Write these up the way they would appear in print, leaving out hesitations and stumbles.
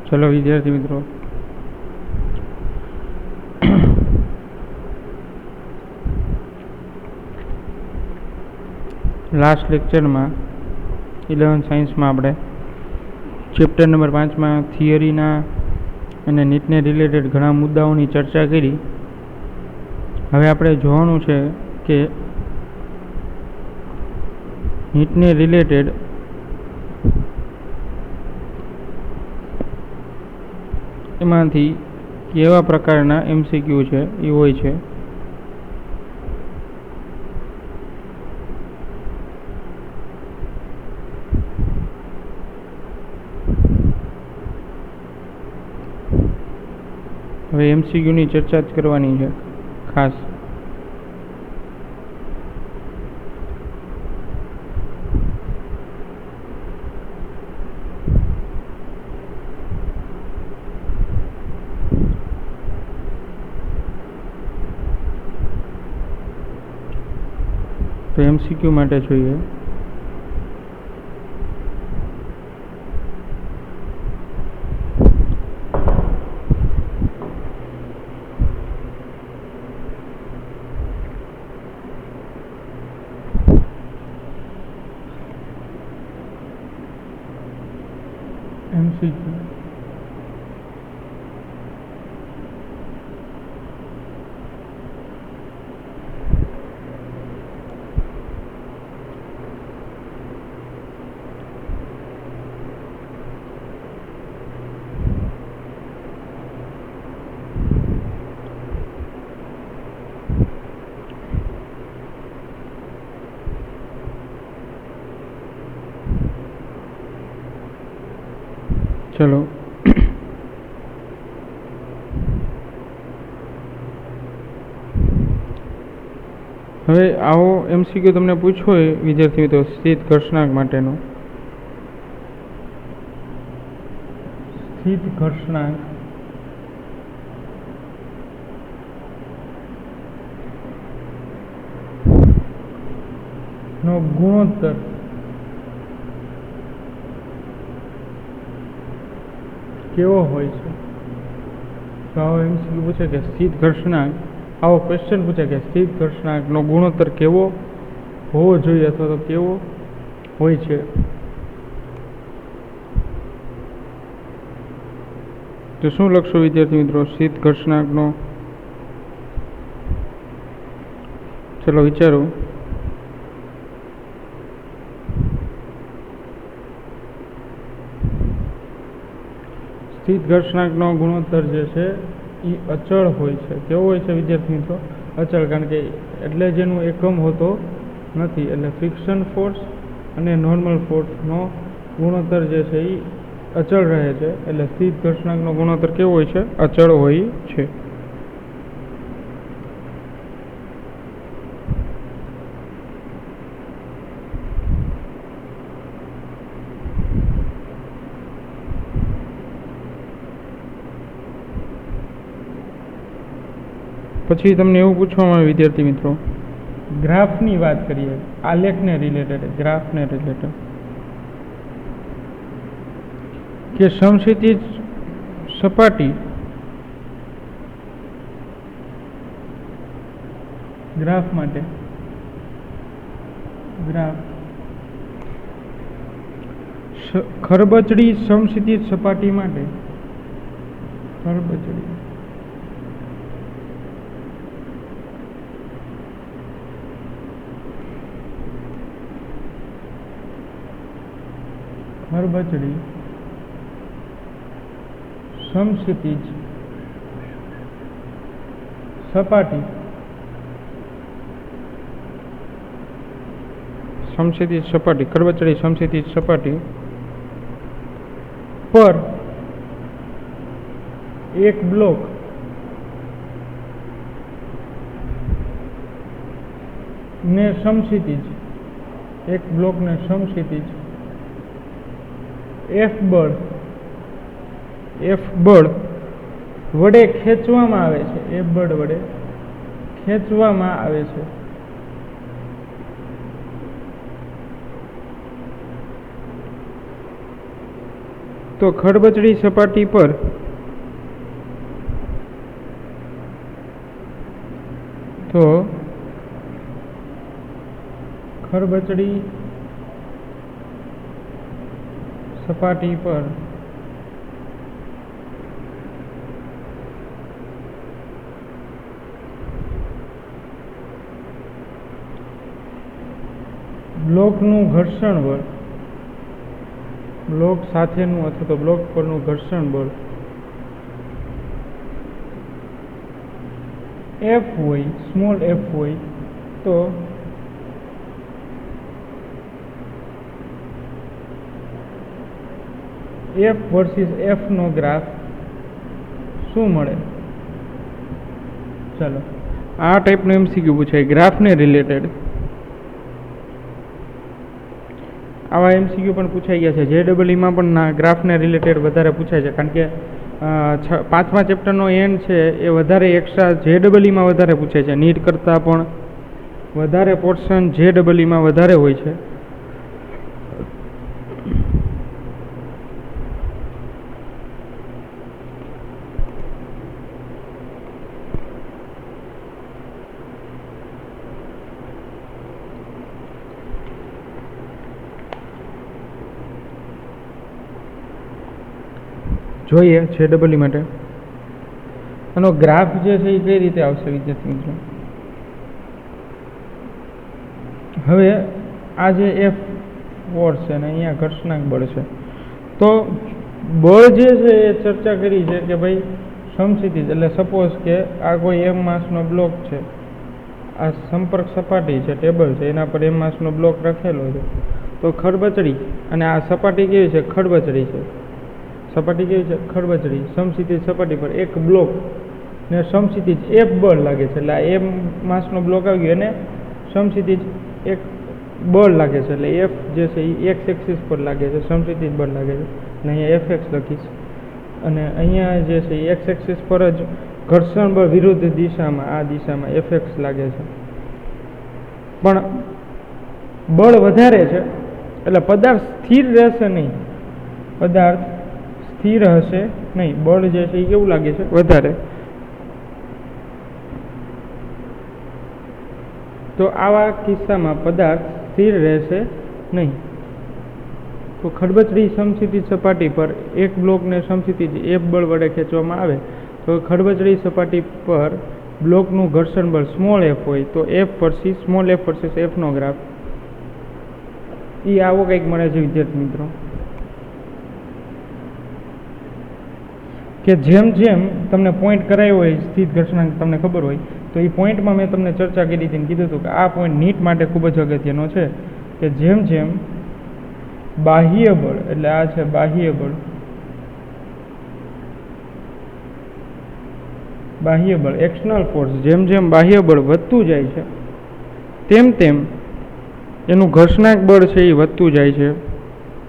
चलो विद्यार्थी मित्रों, लास्ट लेक्चर में 11 साइंस में આપણે चैप्टर नंबर 5 में थियरीना અને નીટને રિલેટેડ ઘણા મુદ્દાઓની ચર્ચા કરી। હવે આપણે જોવાનું છે કે નીટને રિલેટેડ એમાંથી કેવા પ્રકારના MCQ છે એ હોય છે। હવે MCQ ની ચર્ચા જ કરવાની છે ખાસ। તો MCQ માટે જોઈએ MCQ चलो હવે આવો MCQ તમને પૂછવો હોય વિદ્યાર્થી મિત્રો સ્થિત ઘર્ષણાંક માટેનો। સ્થિત ઘર્ષણાંક નો ગુણોત્તર કેવો હોય છે। તો આવો MCQ પૂછે કે સ્થિત ઘર્ષણાંક, આવો ક્વેશ્ચન પૂછે કે સ્થિત ઘર્ષણાંકનો ગુણોત્તર કેવો હોવો જોઈએ અથવા તો કેવો હોય છે। તો શું લખશો વિદ્યાર્થી મિત્રો સ્થિત ઘર્ષણાંકનો? ચલો વિચારો। સ્થિત ઘર્ષણાંકનો ગુણોત્તર જે છે એ અચળ હોય છે। કેવો હોય છે વિદ્યાર્થી મિત્રો? અચળ, કારણ કે એટલે જેનું એકમ હોતો નથી, એટલે ફ્રિક્શન ફોર્સ અને નોર્મલ ફોર્સનો ગુણોત્તર જે છે એ અચળ રહે છે। એટલે સ્થિત ઘર્ષણાંકનો ગુણોત્તર કેવો હોય છે? અચળ હોય છે। પછી તમને એવું પૂછવામાં આવે વિદ્યાર્થી મિત્રો, ગ્રાફની વાત કરીએ, આલેખને રિલેટેડ, ગ્રાફને રિલેટેડ, કે સમક્ષિતિજ સપાટી ગ્રાફ માટે, ગ્રાફ ખરબચડી સમક્ષિતિજ સપાટી માટે, ખરબચડી ખરબચડી સમક્ષિતિજ સપાટી, સમક્ષિતિજ સપાટી, ખરબચડી સમક્ષિતિજ સપાટી પર એક બ્લોક ને સમક્ષિતિજ, એક બ્લોક ને સમક્ષિતિજ F બળ વડે ખેંચવામાં આવે છે। F બળ વડે ખેંચવામાં આવે છે। તો ખડબચડી સપાટી પર બ્લોકનું ઘર્ષણ બળ, બ્લોક સાથેનું અથવા તો બ્લોક પરનું ઘર્ષણ બળ F હોય, સ્મોલ f હોય, તો F વર્સિસ F નો ગ્રાફ શું મળે? ચાલો આ ટાઈપનું MCQ પૂછાય ગ્રાફને રિલેટેડ. આવા MCQ પણ પૂછાઈ ગયા છે. JEE-માં પણ ગ્રાફને રિલેટેડ વધારે પૂછાય છે, કારણ કે 5મા ચેપ્ટરનો એન્ડ છે એ વધારે એક્સ્ટ્રા JEE-માં વધારે પૂછાય છે. નીટ કરતાં પણ વધારે પોર્શન JEE-માં વધારે હોય છે. જોઈએ JEE માટે આનો ગ્રાફ જે છે એ કઈ રીતે આવશે વિદ્યાર્થી મિત્રો? હવે આ જે F ફોર્સ છે ને અહીંયા ઘર્ષણાંક બળ છે, તો બળ જે છે એ ચર્ચા કરી છે કે ભાઈ સમસ્થિતિ, એટલે સપોઝ કે આ કોઈ m માસનો બ્લોક છે, આ સંપર્ક સપાટી છે, ટેબલ છે, એના પર m માસનો બ્લોક રાખેલો છે, તો ખડબચડી અને આ સપાટી કેવી છે? ખડબચડી છે. સપાટી કેવી છે? ખડબચડી. સમસ્થિતિ સપાટી પર એક બ્લોક ને સમસ્થિતિ F બળ લાગે છે, એટલે આ m માસનો બ્લોક આવી ગયો અને સમસ્થિતિ એક બળ લાગે છે, એટલે F જે છે એ x એક્સિસ પર લાગે છે, સમસ્થિતિ બળ લાગે છે, અને અહીંયા Fx લખીશ. અને અહીંયા જે છે એ x એક્સિસ પર જ ઘર્ષણ બળ વિરુદ્ધ દિશામાં, આ દિશામાં Fx લાગે છે. પણ બળ વધારે છે એટલે પદાર્થ સ્થિર રહેશે નહીં, પદાર્થ સ્થિર હશે નહીં. બળ જે છે એ કેવું લાગે છે? વધારે. તો આવા કિસ્સામાં પદાર્થ સ્થિર રહેશે નહીં. તો ખડબચડી સમસ્થિતિ સપાટી પર એક બ્લોકને સમસ્થિતિ F બળ વડે ખેંચવામાં આવે તો ખડબચડી સપાટી પર બ્લોકનું ઘર્ષણ બળ સ્મોલ f હોય, તો સ્મોલ f વર્સિસ F નો ગ્રાફ એ આવો કંઈક મળે છે વિદ્યાર્થી મિત્રો. કે જેમ જેમ તમને પોઈન્ટ કરાયો હોય સ્થિત ઘર્ષણાંક તમને ખબર હોય, તો એ પોઈન્ટમાં મેં તમને ચર્ચા કરી હતી, કીધું હતું કે આ પોઈન્ટ નીટ માટે ખૂબ જ અગત્યનો છે કે જેમ જેમ બાહ્ય બળ, એટલે આ છે બાહ્ય બળ, એક્સટર્નલ ફોર્સ, જેમ જેમ બાહ્ય બળ વધતું જાય છે તેમ તેમ એનું ઘર્ષણાંક બળ છે એ વધતું જાય છે.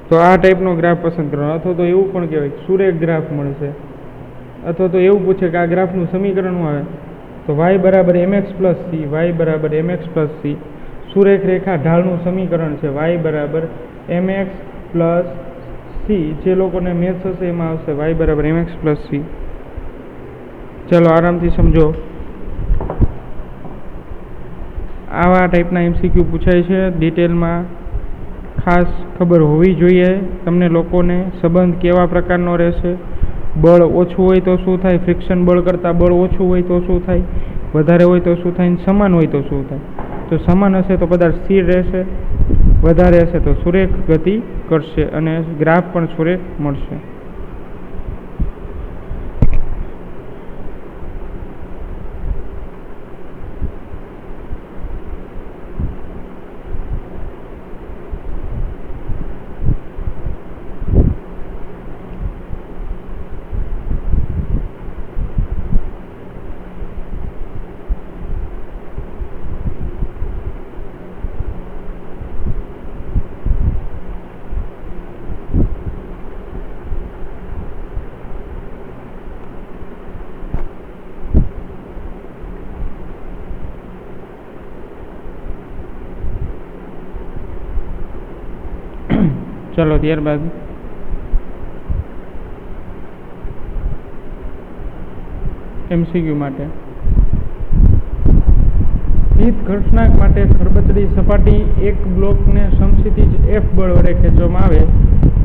તો આ ટાઈપનો ગ્રાફ પસંદ કરવાનો, અથવા તો એવું પણ કહેવાય સુરેખ ગ્રાફ મળશે, અથવા તો એવું પૂછે કે આ ગ્રાફનું સમીકરણ શું આવે, તો y બરાબર mx પ્લસ સી, y બરાબર mx પ્લસ સી. સુરેખ રેખા ઢાળનું સમીકરણ છે y બરાબર mx પ્લસ સી. જે લોકોને મેથ્સ હશે એમાં આવશે y બરાબર mx પ્લસ સી. ચાલો આરામથી સમજો. આવા ટાઈપના MCQ પૂછાય છે. ડિટેલમાં ખાસ ખબર હોવી જોઈએ તમને લોકોને. સંબંધ કેવા પ્રકારનો રહેશે? બળ ઓછું હોય તો શું થાય? ફ્રિક્શન બળ કરતાં બળ ઓછું હોય તો શું થાય? વધારે હોય તો શું થાય? સમાન હોય તો શું થાય? તો સમાન હશે તો પદાર્થ સ્થિર રહેશે, વધારે હશે તો સુરેખ ગતિ કરશે અને ગ્રાફ પણ સુરેખ મળશે. ચલો ત્યારબાદ MCQ માટે સ્થિત ઘર્ષણાંક માટે ખરબચડી સપાટી એક બ્લોકને સમક્ષિતિજ F બળ વડે ખેંચવામાં આવે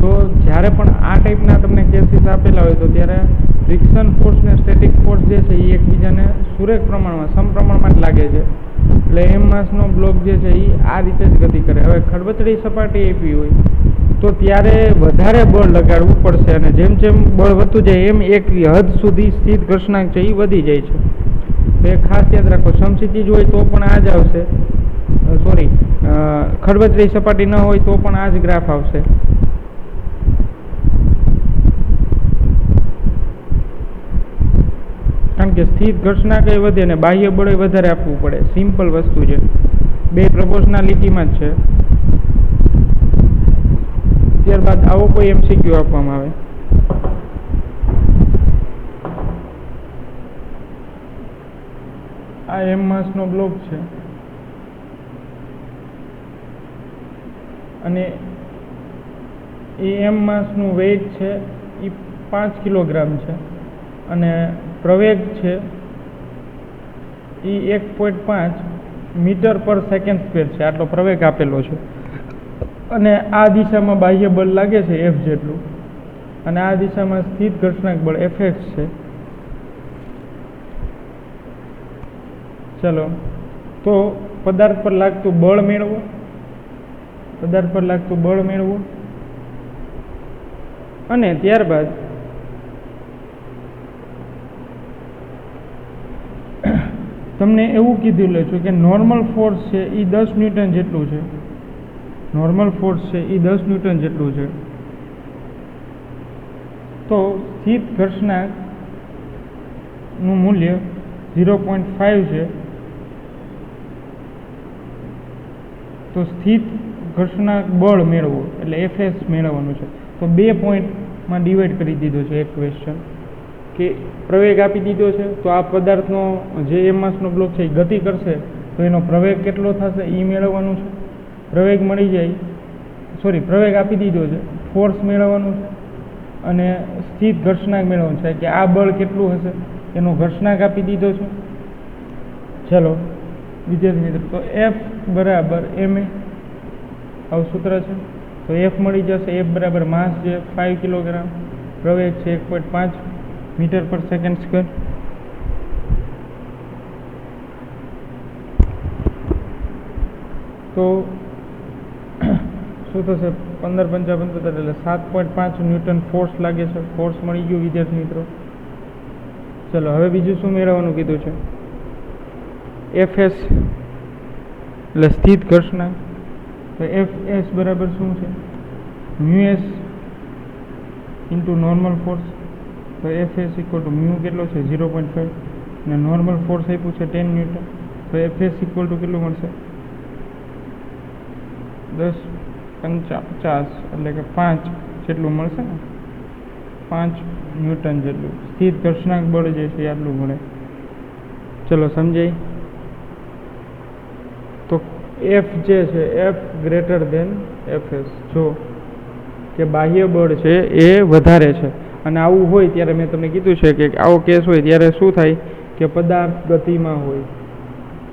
તો જ્યારે પણ આ ટાઈપના તમને કેસીસ આપેલા હોય તો ત્યારે ફ્રિક્શન ફોર્સ ને સ્ટેટિક ફોર્સ જે છે એ એકબીજાને સુરેખ પ્રમાણમાં સમપ્રમાણમાં જ લાગે છે. એટલે M માસનો બ્લોક જે છે એ આ રીતે જ ગતિ કરે. હવે ખરબચડી સપાટી આપી હોય તો ત્યારે વધારે બળ લગાડવું પડશે અને જેમ જેમ બળ વધતું જાય એમ એક હદ સુધી સ્થિત ઘર્ષણાંક છે એ વધી જાય છે. તો એ ખાસ યાદ રાખો. સમક્ષિતિજ હોય તો પણ આ જ આવશે, સોરી ખરબચડી સપાટી ન હોય તો પણ આ જ ગ્રાફ આવશે. કારણ કે સ્થિત ઘર્ષણાંક એ વધે અને બાહ્ય બળ વધારે આપવું પડે. સિમ્પલ વસ્તુ છે, બે પ્રપોર્શનાલિટીમાં જ છે. ત્યારબાદ આવો કોઈ MCQ આપવામાં આવે. આ M માસનો બ્લોક છે અને એ M માસનું વેઇટ છે એ 5 કિલોગ્રામ છે અને પ્રવેગ છે એ 1.5 મીટર પર સેકન્ડ સ્ક્વેર છે. આટલો પ્રવેગ આપેલો છે અને આ દિશામાં બાહ્ય બળ લાગે છે F જેટલું અને આ દિશામાં સ્થિત ઘર્ષણાંક બળ Fx છે. ચલો, તો પદાર્થ પર લાગતું બળ મેળવો. પદાર્થ પર લાગતું બળ મેળવો અને ત્યારબાદ તમને એવું કીધું લે છો કે નોર્મલ ફોર્સ છે એ 10 ન્યૂટન જેટલું છે. નોર્મલ ફોર્સ છે એ 10 ન્યૂટન જેટલું છે. તો સ્થિત ઘર્ષણાંકનું મૂલ્ય 0.5 છે. તો સ્થિત ઘર્ષણાંક બળ મેળવો એટલે Fs મેળવવાનું છે. તો 2 પોઈન્ટમાં ડિવાઈડ કરી દીધો છે એક ક્વેશ્ચન કે પ્રવેગ આપી દીધો છે તો આ પદાર્થનો જે M માસનો બ્લોક છે એ ગતિ કરશે તો એનો પ્રવેગ કેટલો થશે એ મેળવવાનું છે. પ્રવેગ મળી જાય, સોરી પ્રવેગ આપી દીધો છે, ફોર્સ મેળવવાનું છે અને સ્થિત ઘર્ષણાંક મેળવવાનું છે કે આ બળ કેટલું હશે એનો ઘર્ષણાંક આપી દીધો છે. ચલો વિદ્યાર્થી મિત્રો, તો F બરાબર ma આવું સૂત્ર છે. તો F મળી જશે. F બરાબર માસ છે 5 કિલોગ્રામ, પ્રવેગ છે 1.5 મીટર પર સેકન્ડ સ્ક્વેર. તો શું થશે? 15 × 5 = 75 એટલે 7.5 ન્યૂટન ફોર્સ લાગે છે. ફોર્સ મળી ગયું વિદ્યાર્થી મિત્રો. ચલો હવે બીજું શું મેળવવાનું કીધું છે? Fs એટલે સ્થિત ઘર્ષણાંક. તો Fs બરાબર શું છે? μs into normal force. તો Fs = μ કેટલો છે? 0.5 અને નોર્મલ ફોર્સ આપ્યું છે 10 ન્યૂટન. તો Fs = કેટલું મળશે? 10 × 50 એટલે કે 5 જેટલું મળશે ને, 5 ન્યૂટન જેટલું સ્થિત ઘર્ષણાંક બળ જે છે આટલું મળે. ચલો સમજાય? તો F જે છે F ગ્રેટર દેન Fs, જો કે બાહ્ય બળ છે એ વધારે છે અને આવું હોય ત્યારે મેં તમને કીધું છે કે આવો કેસ હોય ત્યારે શું થાય કે પદાર્થ ગતિમાં હોય.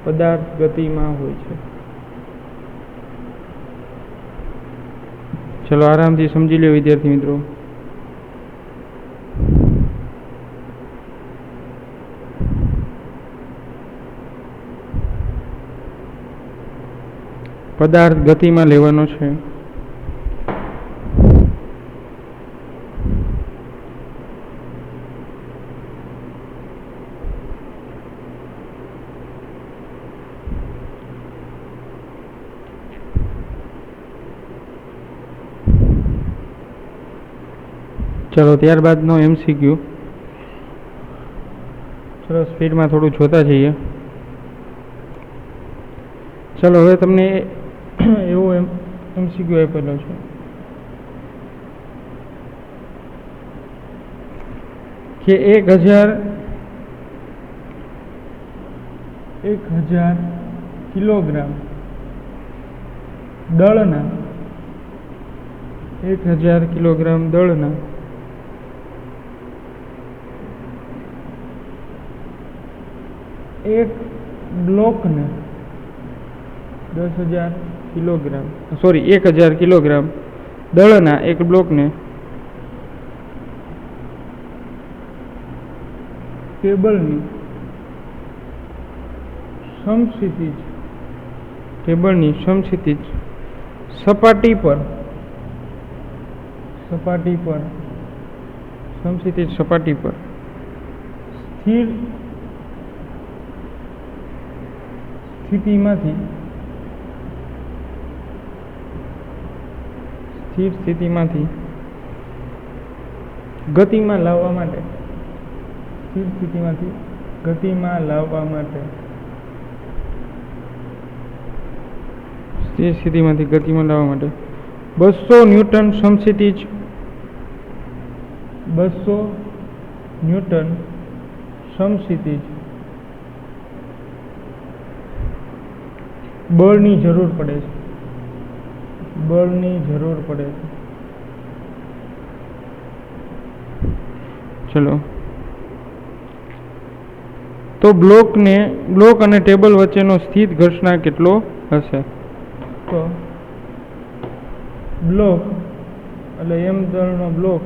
પદાર્થ ગતિમાં હોય છે. ચલો આરામથી સમજી લો વિદ્યાર્થી મિત્રો. પદાર્થ ગતિમાં લેવાનો છે. ચલો ત્યારબાદનો MCQ. ચલો સ્પીડમાં થોડું જોતા જઈએ. ચલો હવે તમને એવો MCQ આપેલો છે કે 1000 કિલોગ્રામ દળના 1000 કિલોગ્રામ દળના એક બ્લોકને 10,000 કિલોગ્રામ 1,000 કિલોગ્રામ દળના એક બ્લોકને ટેબલની સમક્ષિતિજ સપાટી પર સમક્ષિતિજ સપાટી પર સ્થિર સ્થિતિમાંથી ગતિમાં લાવવા માટે સ્થિર સ્થિતિમાંથી ગતિમાં લાવવા માટે 200 ન્યૂટન સમક્ષિતિજ 200 ન્યૂટન સમક્ષિતિજ બળની જરૂર પડે છે ચલો તો બ્લોક અને ટેબલ વચ્ચેનો સ્થિત ઘર્ષણાંક કેટલો હશે? તો બ્લોક એટલે એમ દળનો બ્લોક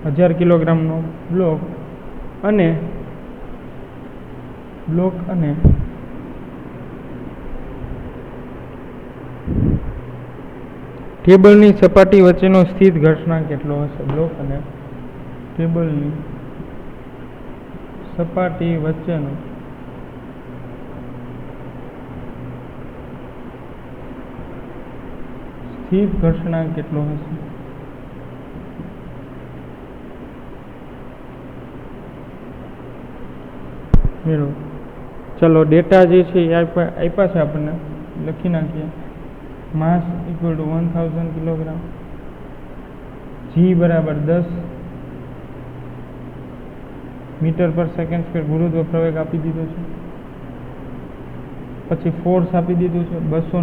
1000 કિલોગ્રામનો બ્લોક અને ટેબલની સપાટી વચ્ચેનો સ્થિત ઘર્ષણાંક કેટલો હશે? બ્લોક અને ટેબલની સપાટી વચ્ચેનો સ્થિત ઘર્ષણાંક કેટલો હશે? મેળવો. ચલો ડેટા જે છે એ આપ્યા છે આપણને, લખી નાખીએ. માસ ઇક્વલ ટુ 1000 કિલોગ્રામ, જી બરાબર 10 મીટર પર સેકન્ડ સ્ક્વેર ગુરુત્વ પ્રવેગ આપી દીધો છે. પછી ફોર્સ આપી દીધું છે 200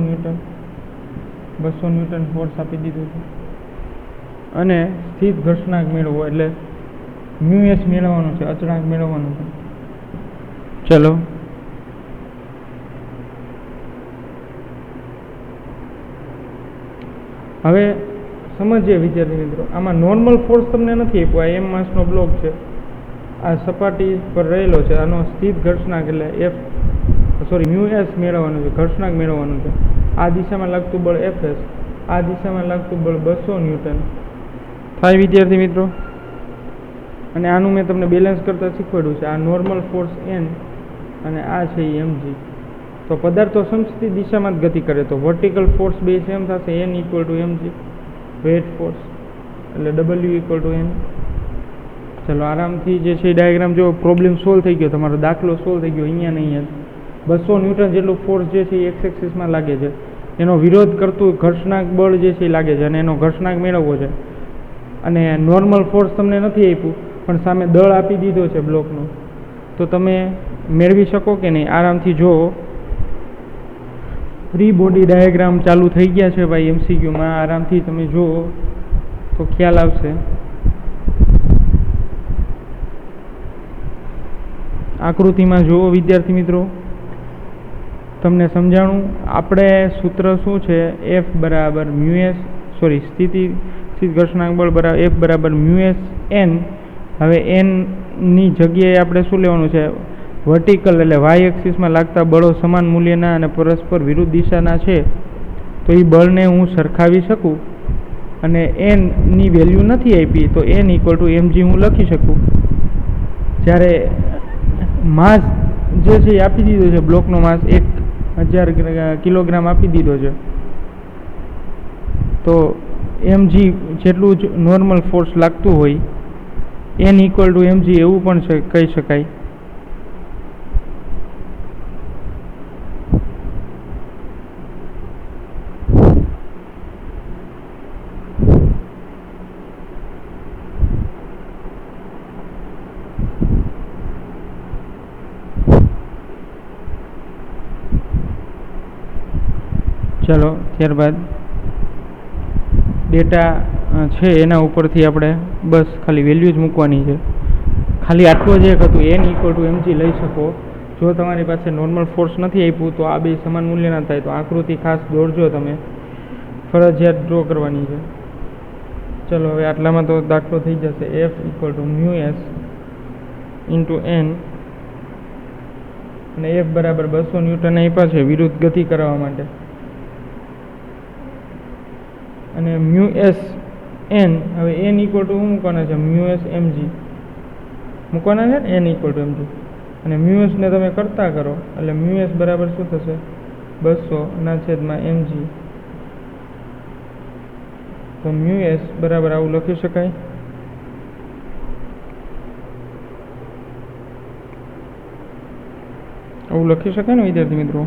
ન્યૂટન ફોર્સ આપી દીધું છે. અને સ્થિત ઘર્ષણાંક મેળવવો એટલે મ્યુએસ મેળવવાનો છે, અચળાંક મેળવવાનો છે. ચલો હવે સમજીએ વિદ્યાર્થી મિત્રો. આમાં નોર્મલ ફોર્સ તમને નથી આપ્યો, આ એમ માસનો બ્લોક છે, આ સપાટી પર રહેલો છે. આનો સ્થિત ઘર્ષણાંક એટલે મ્યુએસ મેળવવાનું છે, ઘર્ષણાંક મેળવવાનું છે. આ દિશામાં લાગતું બળ એફએસ, આ દિશામાં લાગતું બળ 200 ન્યૂટન થાય વિદ્યાર્થી મિત્રો. અને આનું મેં તમને બેલેન્સ કરતાં શીખવાડ્યું છે. આ નોર્મલ ફોર્સ એન અને આ છે એમજી. તો પદાર્થો સમસ્થિત દિશામાં જ ગતિ કરે તો વર્ટિકલ ફોર્સ બે સેમ થશે, N equal to m g weight force એટલે ડબલ્યુ ઇક્વલ ટુ એન. ચલો આરામથી જે છે ડાયાગ્રામ જો પ્રોબ્લેમ સોલ્વ થઈ ગયો, તમારો દાખલો સોલ્વ થઈ ગયો. અહીંયા ને અહીંયા 200 ન્યૂટન જેટલું ફોર્સ જે છે એ એક્સ એક્સિસમાં લાગે છે, એનો વિરોધ કરતું ઘર્ષણાંક બળ જે છે એ લાગે છે અને એનો ઘર્ષણાંક મેળવવો છે. અને નોર્મલ ફોર્સ તમને નથી આપ્યું પણ સામે દળ આપી દીધો છે બ્લોકનો, તો તમે મેળવી શકો કે નહીં? આરામથી જુઓ. ફ્રી બોડી ડાયાગ્રામ ચાલુ થઈ ગયા છે ભાઈ એમસીક્યુમાં, આરામથી તમે જુઓ તો ખ્યાલ આવશે. આકૃતિમાં જુઓ વિદ્યાર્થી મિત્રો, તમને સમજાણું. આપણે સૂત્ર શું છે? એફ બરાબર મ્યુએસ સ્થિત ઘર્ષણાંક બળ બરાબર એફ બરાબર મ્યુએસ એન. હવે એનની જગ્યાએ આપણે શું લેવાનું છે? વર્ટિકલ એટલે વાય એક્સિસમાં લાગતા બળો સમાન મૂલ્યના અને પરસ્પર વિરુદ્ધ દિશાના છે, તો એ બળને હું સરખાવી શકું. અને એનની વેલ્યુ નથી આપી તો એન ઇક્વલ ટુ એમજી હું લખી શકું. જ્યારે માસ જે છે એ આપી દીધો છે, બ્લોકનો માસ 1000 કિલોગ્રામ આપી દીધો છે, તો એમજી જેટલું જ નોર્મલ ફોર્સ લાગતું હોય, એન ઇક્વલ ટુ એમજી એવું પણ કહી શકાય. ચાલો ત્યારબાદ ડેટા છે એના ઉપરથી આપણે બસ ખાલી વેલ્યુ જ મૂકવાની છે. ખાલી આટલું જ એક હતું, એન ઇક્વલ ટુ એમજી લઈ શકો જો તમારી પાસે નોર્મલ ફોર્સ નથી આપ્યું તો આ બે સમાન મૂલ્યના થાય. તો આકૃતિ ખાસ દોરજો, તમે ફરજિયાત ડ્રો કરવાની છે. ચલો હવે આટલામાં તો દાખલો થઈ જશે. F = μs × n અને F બરાબર 200 ન્યૂટન આપ્યા છે વિરુદ્ધ ગતિ કરવા માટે. અને μs n, હવે n = શું મૂકવાના છે? μs mg મૂકવાના છે ને, n = mg. અને μs ને તમે કરતા કરો એટલે μs બરાબર શું થશે? 200/mg. તો μs બરાબર આવું લખી શકાય. આવું લખી શકાય ને વિદ્યાર્થી મિત્રો?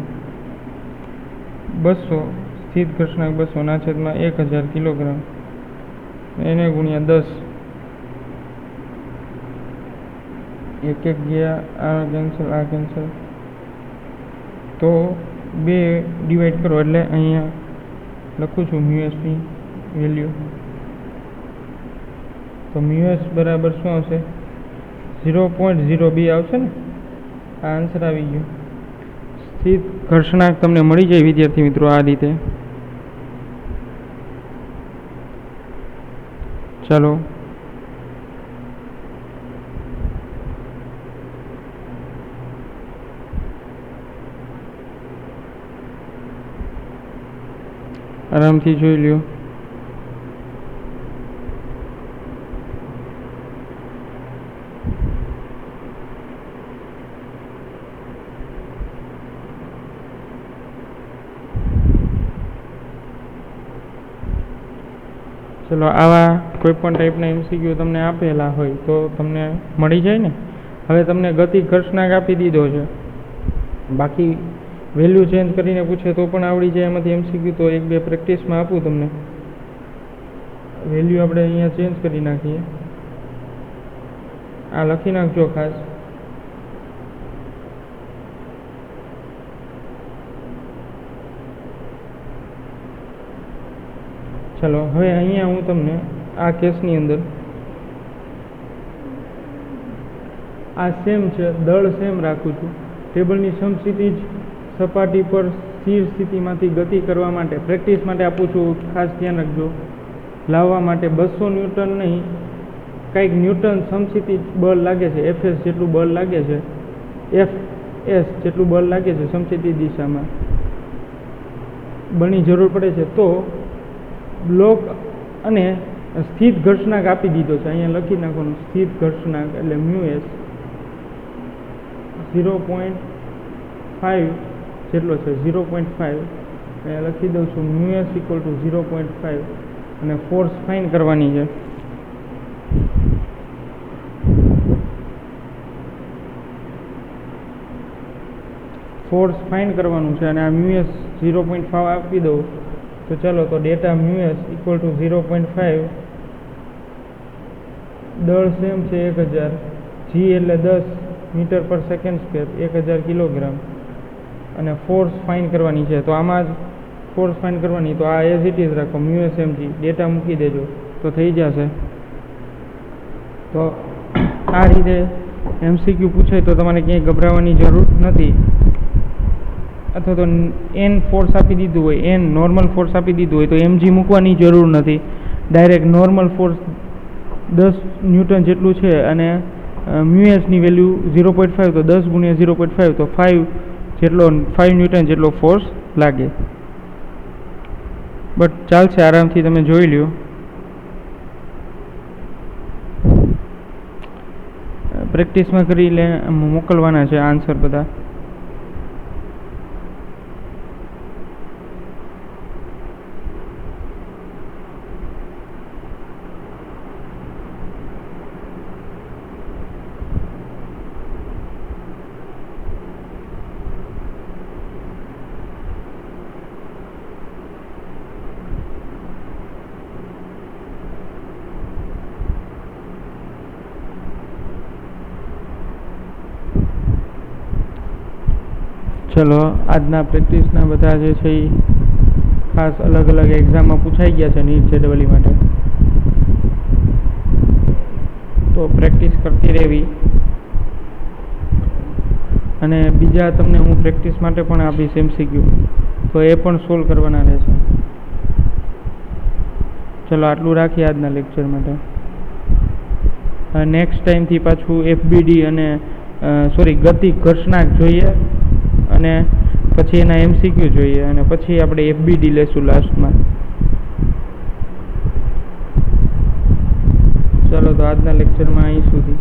200 સ્થિત ઘર્ષણાંક 200/1000 કિલોગ્રામ એને ગુણ્યા 10. એક ગયા, આ કેન્સલ. તો 2 ડિવાઈડ કરો એટલે અહીંયા લખું છું μs ની વેલ્યુ. તો μs બરાબર શું આવશે? 0.02 આવશે ને. આ આન્સર આવી ગયો. સ્થિત ઘર્ષણાંક તમને મળી જાય વિદ્યાર્થી મિત્રો આ રીતે. ચાલો આરામથી જોઈ લ્યો. ચલો આવા કોઈ પણ ટાઈપના MCQ તમને આપેલા હોય તો તમને મળી જાય ને. હવે તમને ગતિ ઘર્ષણાંક આપી દીધો છે, બાકી વેલ્યુ ચેન્જ કરીને પૂછે તો પણ આવડી જાય એમાંથી MCQ. તો 1-2 પ્રેક્ટિસમાં આપું તમને. વેલ્યુ આપણે અહીંયા ચેન્જ કરી નાખીએ. આ લખી નાખજો ખાસ. ચલો હવે અહીંયા હું તમને આ કેસની અંદર આ સેમ છે, દળ સેમ રાખું છું. ટેબલની સમસ્થિતિ સપાટી પર સ્થિર સ્થિતિમાંથી ગતિ કરવા માટે પ્રેક્ટિસ માટે આપું છું. ખાસ ધ્યાન રાખજો. લાવવા માટે 200 ન્યૂટન નહીં, કંઈક ન્યૂટન સમસ્થિતિ બળ લાગે છે. Fs જેટલું બળ લાગે છે, Fs જેટલું બળ લાગે છે સમસ્થિતિ દિશામાં બળની જરૂર પડે છે. તો બ્લોક અને સ્થિત ઘર્ષણાંક આપી દીધો છે. અહીંયા લખી નાખવાનું સ્થિત ઘર્ષણાંક એટલે μs 0.5 જેટલો છે. 0.5 અહીંયા લખી દઉં છું. μs = 0.5 અને ફોર્સ ફાઇન કરવાની છે. ફોર્સ ફાઇન કરવાનું છે અને આ μs 0.5 આપી દઉં તો ચાલો. તો ડેટા μs = 0.5, દળ સેમ છે 1000, g એટલે 10 મીટર/સેકન્ડ², 1000 કિલોગ્રામ અને ફોર્સ ફાઇન કરવાની છે. તો આમાં જ ફોર્સ ફાઇન કરવાની. તો આ એઝ ઇટ ઇઝ રાખો μs mg, ડેટા મૂકી દેજો તો થઈ જશે. તો આ રીતે MCQ પૂછાય તો તમારે ક્યાંય ગભરાવાની જરૂર નથી. અથવા તો n ફોર્સ આપી દીધું હોય, n નોર્મલ ફોર્સ આપી દીધું હોય તો mg મૂકવાની જરૂર નથી. ડાયરેક્ટ નોર્મલ ફોર્સ 10 ન્યૂટન જેટલું છે અને μs ની વેલ્યુ 0.5, તો 10 × 0.5 તો 5 ન્યૂટન જેટલો ફોર્સ લાગે. બટ ચાલશે, આરામથી તમે જોઈ લ્યો. પ્રેક્ટિસમાં કરી મોકલવાના છે આન્સર બધા. ચલો આજના પ્રેક્ટિસના બધા જે છે એ ખાસ અલગ અલગ એક્ઝામમાં પૂછાઈ ગયા છે નીટ JEE માટે. તો પ્રેક્ટિસ કરતી રહેવી અને બીજા તમને હું પ્રેક્ટિસ માટે પણ આપીશ MCQ, તો એ પણ સોલ્વ કરવાના રહેશે. ચલો આટલું રાખીએ આજના લેક્ચર માટે. નેક્સ્ટ ટાઈમથી પાછું FBD અને ગતિ ઘર્ષણાંક જોઈએ, અને પછી એના MCQ જોઈએ, અને પછી આપણે FBD લેશું લાસ્ટમાં. ચાલો તો આજના લેક્ચરમાં અહીં સુધી.